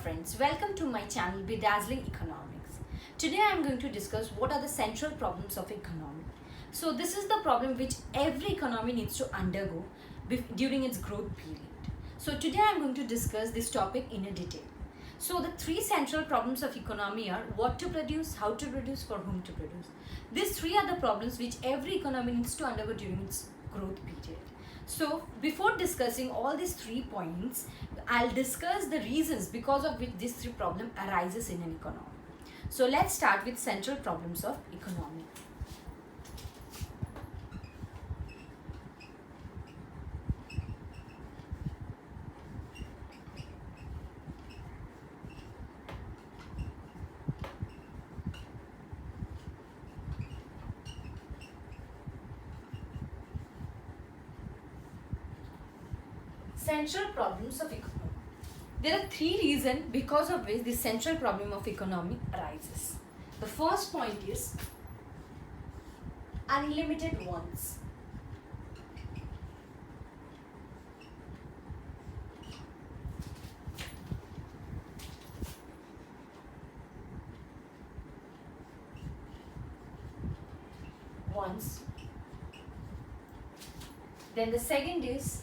friends, welcome to my channel Bedazzling Economics. Today I am going to discuss what are the central problems of economy. So this is the problem which every economy needs to undergo during its growth period. So today I am going to discuss this topic in a detail. So the three central problems of economy are what to produce, how to produce, for whom to produce. These three are the problems which every economy needs to undergo during its growth period. So before discussing all these 3 points, I'll discuss the reasons because of which these 3 problems arises in an economy. So let's start with central problems of economy. Central problems of economy. There are 3 reasons because of which the central problem of economy arises. The first point is unlimited wants. Then the second is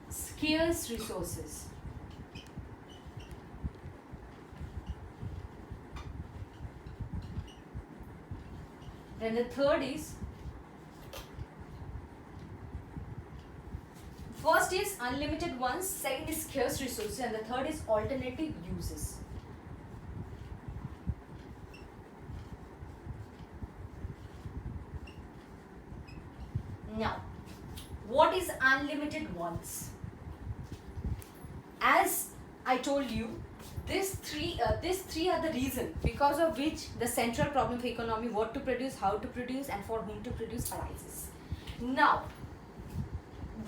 scarce resources. Then the third is, first is unlimited ones, second is scarce resources, and the third is alternative uses. Now, what is unlimited wants? As I told you, these three are the reason because of which the central problem of economy, what to produce, how to produce, and for whom to produce, arises. Now,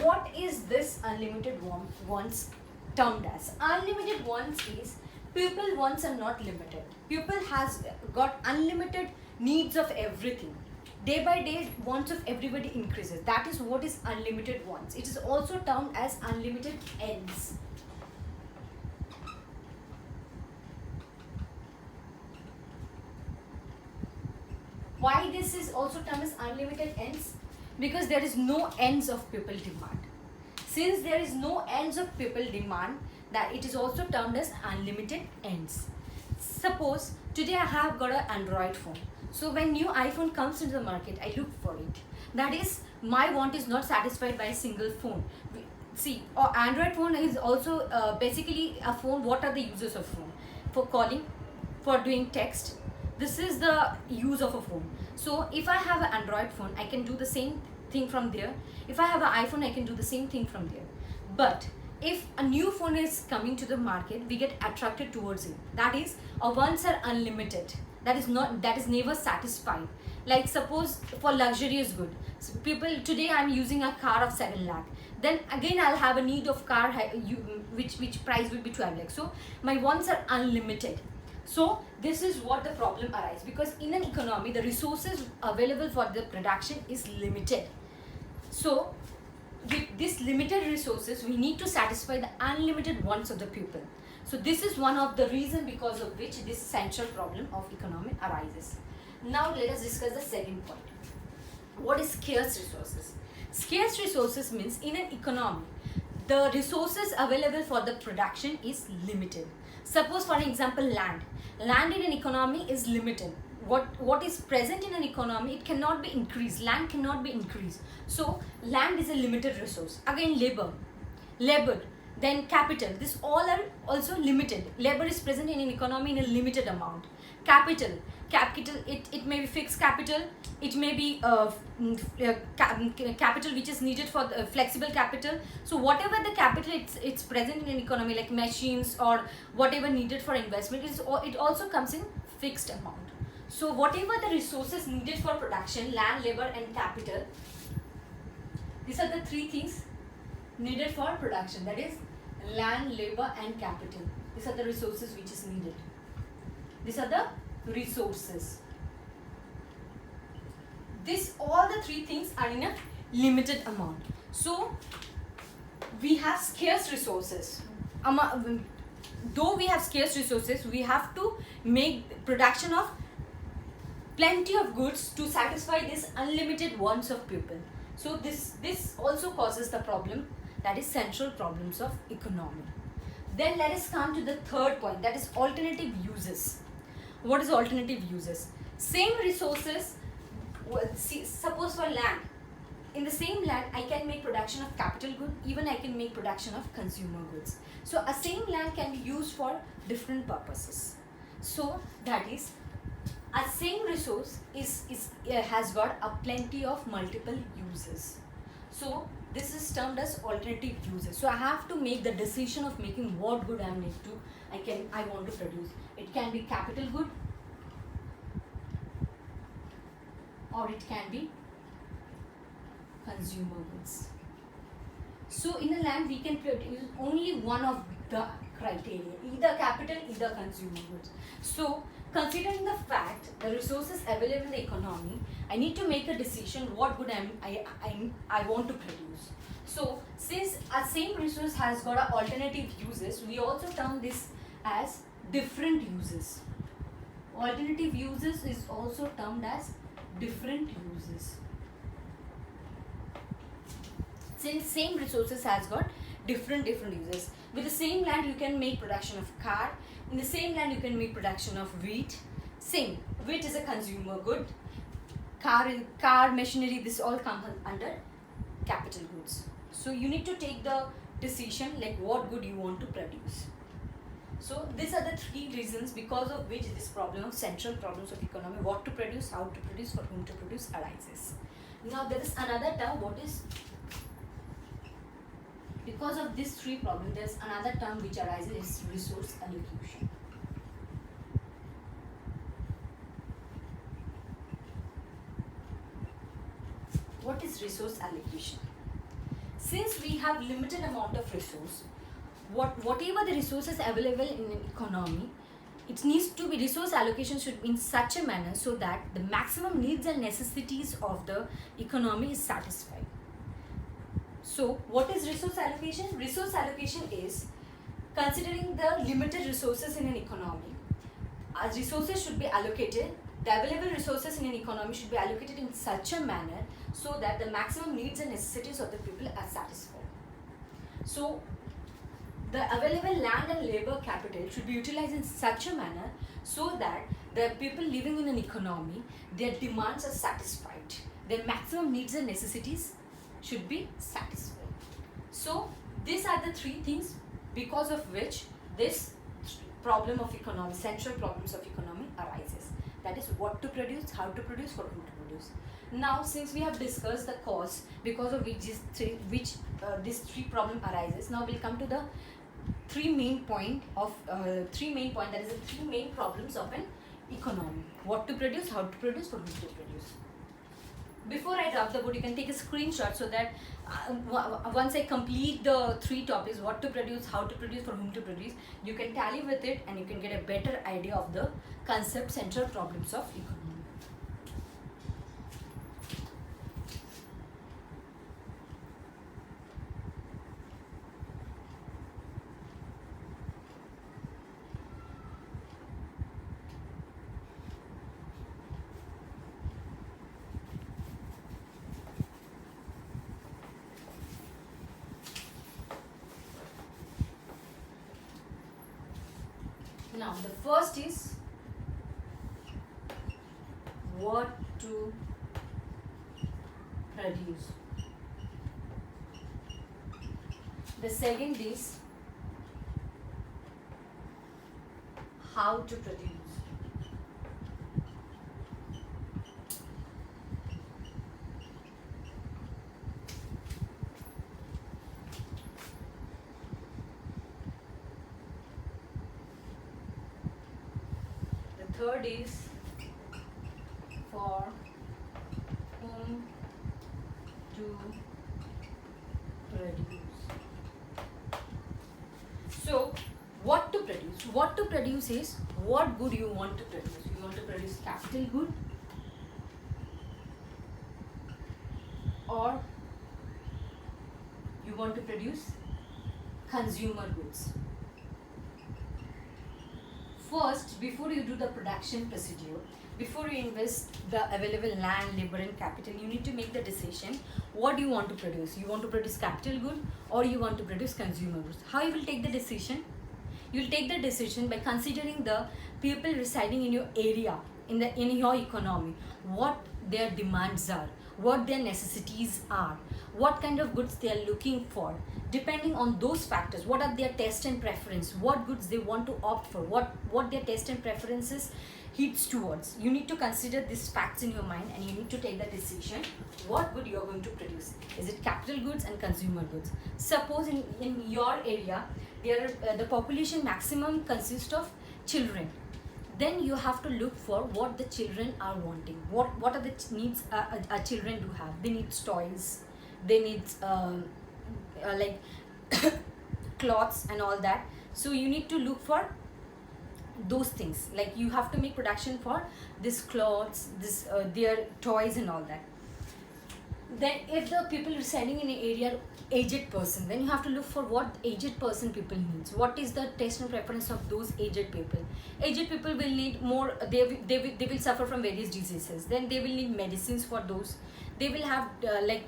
what is this unlimited wants termed as? Unlimited wants is people wants are not limited. People has got unlimited needs of everything. Day by day, wants of everybody increases. That is what is unlimited wants. It is also termed as unlimited ends. Why this is also termed as unlimited ends? Because there is no ends of people demand. Since there is no ends of people demand, that it is also termed as unlimited ends. Suppose today I have got an Android phone. So when new iPhone comes into the market, I look for it. That is, my want is not satisfied by a single phone. See, Android phone is also basically a phone. What are the uses of phone? For calling, for doing text. This is the use of a phone. So if I have an Android phone, I can do the same thing from there. If I have an iPhone, I can do the same thing from there. But if a new phone is coming to the market, we get attracted towards it. That is, our wants are unlimited. That is never satisfied. Like suppose for luxury is good. So people, today I'm using a car of 7 lakh. Then again I'll have a need of car which price will be 12 lakh. So my wants are unlimited. So this is what the problem arises, because in an economy the resources available for the production is limited. So with these limited resources, we need to satisfy the unlimited wants of the people. So this is one of the reasons because of which this central problem of economy arises. Now let us discuss the second point. What is scarce resources? Scarce resources means in an economy, the resources available for the production is limited. Suppose for example land. Land in an economy is limited. What is present in an economy, it cannot be increased. Land cannot be increased. So land is a limited resource. Again labor, then capital. This all are also limited. Labor is present in an economy in a limited amount. Capital, it may be fixed capital, it may be capital which is needed for flexible capital. So whatever the capital it's present in an economy, like machines or whatever needed for investment, it also comes in fixed amount. So whatever the resources needed for production, land, labor and capital, these are the 3 things needed for production. That is land, labor and capital. These are the resources which is needed. These are the resources. All the 3 things are in a limited amount. So we have scarce resources. though we have scarce resources, we have to make production of plenty of goods to satisfy this unlimited wants of people. So this also causes the problem, that is central problems of economy. Then let us come to the third point, that is alternative uses. What is alternative uses? Same resources, suppose for land, in the same land I can make production of capital good, even I can make production of consumer goods. So a same land can be used for different purposes. So that is, a same resource has got a plenty of multiple uses. So this is termed as alternative uses. So I have to make the decision of making what good I want to produce. It can be capital good, or it can be consumer goods. So in a land we can produce only one of the criteria, either capital, either consumer goods. So considering the fact the resources available in the economy, I need to make a decision what good I want to produce. So since a same resource has got a alternative uses, we also term this as different uses. Alternative uses is also termed as different uses. Since same resources has got different uses. With the same land you can make production of car. In the same land you can make production of wheat. Same, wheat is a consumer good. Car, machinery, this all comes under capital goods. So you need to take the decision like what good you want to produce. So these are the three reasons because of which this problem of central problems of economy, what to produce, how to produce, for whom to produce, arises. Now there is another term, what is, because of these three problems, there is another term which arises, is resource allocation. What is resource allocation? Since we have limited amount of resource, whatever the resources available in an economy, it needs to be, resource allocation should be in such a manner so that the maximum needs and necessities of the economy is satisfied. So what is resource allocation? Resource allocation is considering the limited resources in an economy. As resources should be allocated, the available resources in an economy should be allocated in such a manner so that the maximum needs and necessities of the people are satisfied. So the available land and labor capital should be utilized in such a manner so that the people living in an economy, their demands are satisfied. Their maximum needs and necessities should be satisfied. So these are the three things because of which this problem of economy, central problems of economy arises. That is what to produce, how to produce, for whom to produce. Now since we have discussed the cause because of which this three problem arises, now we'll come to the three main point, that is the three main problems of an economy. What to produce, how to produce, for whom to produce. Before I drop the board, you can take a screenshot so that once I complete the three topics, what to produce, how to produce, for whom to produce, you can tally with it and you can get a better idea of the concept central problems of economy. Now the first is what to produce. The second is how to produce. Third is for whom to produce. So what to produce? What to produce is what good you want to produce. You want to produce capital good or you want to produce consumer goods. first, before you do the production procedure, before you invest the available land, labor and capital, you need to make the decision what do you want to produce. You want to produce capital good or you want to produce consumer goods. How you will take the decision? You will take the decision by considering the people residing in your area, in your economy, what their demands are, what their necessities are, what kind of goods they are looking for. Depending on those factors, what are their taste and preference, what goods they want to opt for, what their taste and preferences heeds towards. You need to consider these facts in your mind and you need to take the decision what good you are going to produce. Is it capital goods and consumer goods? Suppose in your area there the population maximum consists of children, then you have to look for what the children are wanting. What are the needs children do have? They need toys, they need like clothes and all that. So you need to look for those things, like you have to make production for this clothes, this their toys and all that. Then if the people residing in an area aged person, then you have to look for what aged person people needs. What is the taste and preference of those aged people? Aged people will need more, they will suffer from various diseases, then they will need medicines for those. They will have like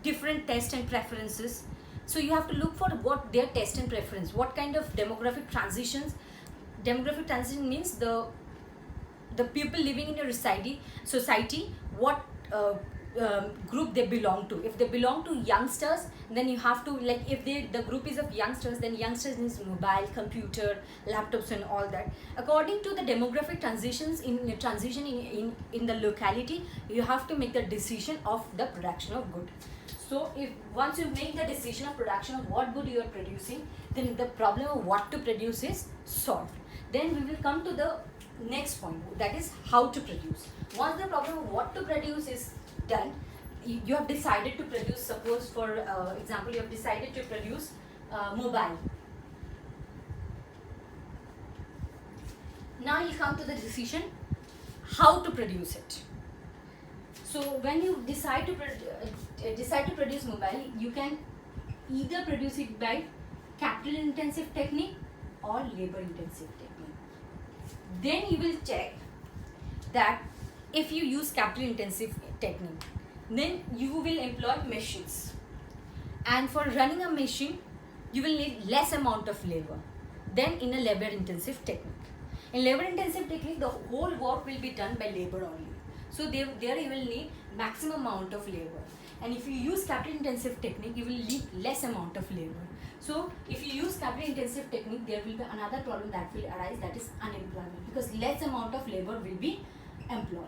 different taste and preferences. So you have to look for what their taste and preference, what kind of demographic transitions. Demographic transition means the people living in a society, what group they belong to. If they belong to youngsters, then you have to, like if the group is of youngsters, then youngsters needs mobile, computer, laptops and all that. According to the demographic transitions in the locality, you have to make the decision of the production of good. So if once you make the decision of production of what good you are producing, then the problem of what to produce is solved. Then we will come to the next point, that is how to produce. Once the problem of what to produce is done, you have decided to produce, suppose for example you have decided to produce mobile. Now you come to the decision how to produce it. So when you decide to produce mobile, you can either produce it by capital intensive technique or labor intensive technique. Then you will check that if you use capital intensive technique, then you will employ machines, and for running a machine you will need less amount of labor than in a labor intensive technique. In labor intensive technique, the whole work will be done by labor only, so there you will need maximum amount of labor. And if you use capital intensive technique, you will need less amount of labor. So if you use capital intensive technique, there will be another problem that will arise, that is unemployment, because less amount of labor will be employed.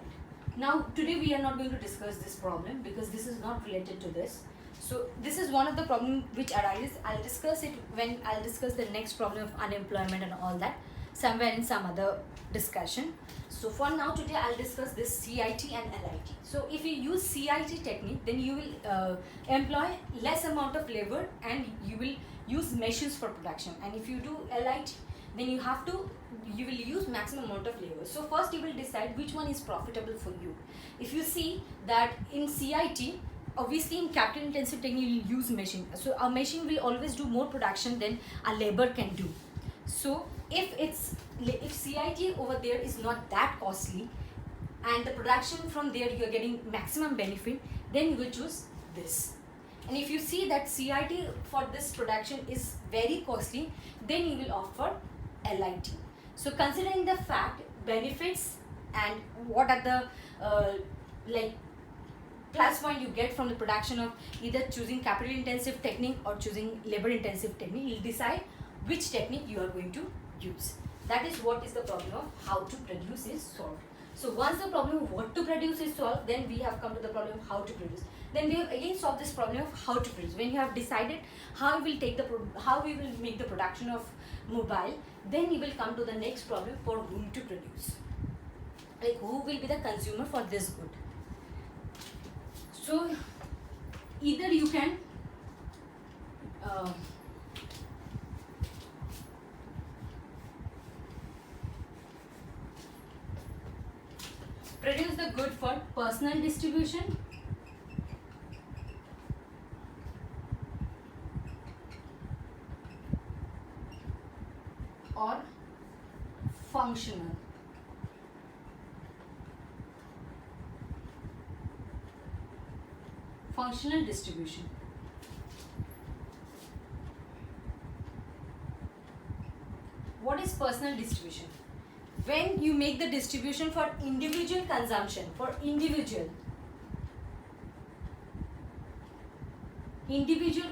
Now today we are not going to discuss this problem because this is not related to this. So this is one of the problems which arises. I'll discuss it when I'll discuss the next problem of unemployment and all that somewhere in some other discussion. So for now today I'll discuss this CIT and LIT. So if you use CIT technique, then you will employ less amount of labor and you will use machines for production. And if you do LIT, then you will use maximum amount of labor. So first you will decide which one is profitable for you. If you see that in CIT, obviously in capital intensive technique you will use machine. So a machine will always do more production than a labor can do. So if CIT over there is not that costly and the production from there you are getting maximum benefit, then you will choose this. And if you see that CIT for this production is very costly, then you will opt for LIT. So considering the fact, benefits and what are the like plus point you get from the production of either choosing capital intensive technique or choosing labor intensive technique, you will decide which technique you are going to use. That is what is the problem of how to produce is solved. So once the problem of what to produce is solved, then we have come to the problem of how to produce. Then we have again solved this problem of how to produce. When you have decided how we will make the production of mobile, then you will come to the next problem, for whom to produce. Like who will be the consumer for this good. So either you can produce the good for personal distribution or functional. Functional distribution. What is personal distribution? When you make the distribution for individual consumption, for individual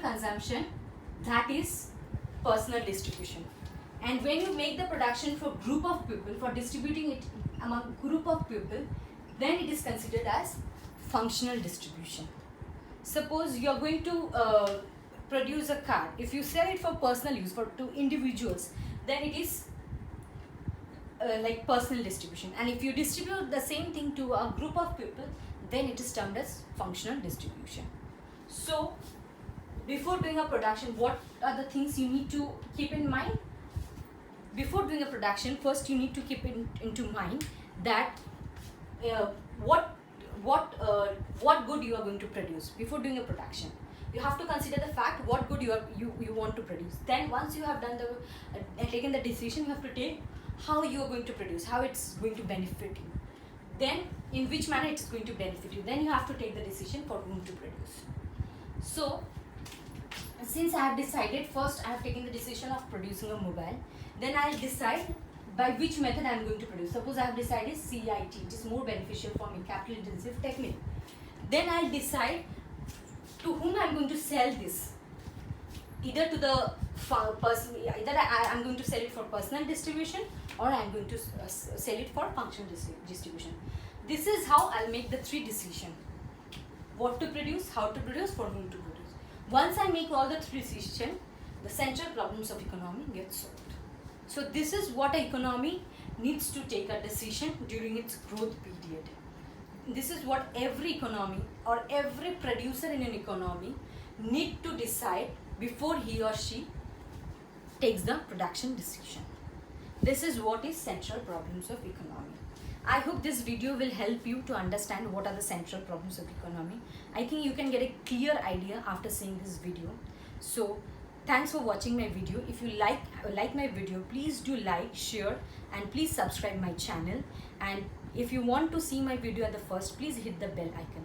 consumption, that is personal distribution. And when you make the production for group of people, for distributing it among group of people, then it is considered as functional distribution. Suppose you are going to produce a car. If you sell it for personal use, to individuals, then it is like personal distribution. And if you distribute the same thing to a group of people, then it is termed as functional distribution. So before doing a production, what are the things you need to keep in mind? Before doing a production, first you need to keep into mind that what good you are going to produce. Before doing a production, you have to consider the fact what good you want to produce. Then once you have done taken the decision, you have to take how you are going to produce, how it's going to benefit you, then in which manner it's going to benefit you. Then you have to take the decision for whom to produce. So since I have decided, first I have taken the decision of producing a mobile, then I'll decide by which method I am going to produce. Suppose I have decided CIT, it is more beneficial for me, capital intensive technique. Then I'll decide to whom I am going to sell this. Either to the person, either I am going to sell it for personal distribution, or I am going to sell it for functional distribution. This is how I'll make the three decisions: what to produce, how to produce, for whom to produce. Once I make all the three decisions, the central problems of economy get solved. So this is what an economy needs to take a decision during its growth period. This is what every economy or every producer in an economy need to decide before he or she takes the production decision. This is what is central problems of economy. I hope this video will help you to understand what are the central problems of economy. I think you can get a clear idea after seeing this video. So thanks for watching my video. If you like my video, please do like, share, and please subscribe my channel. And if you want to see my video at the first, please hit the bell icon.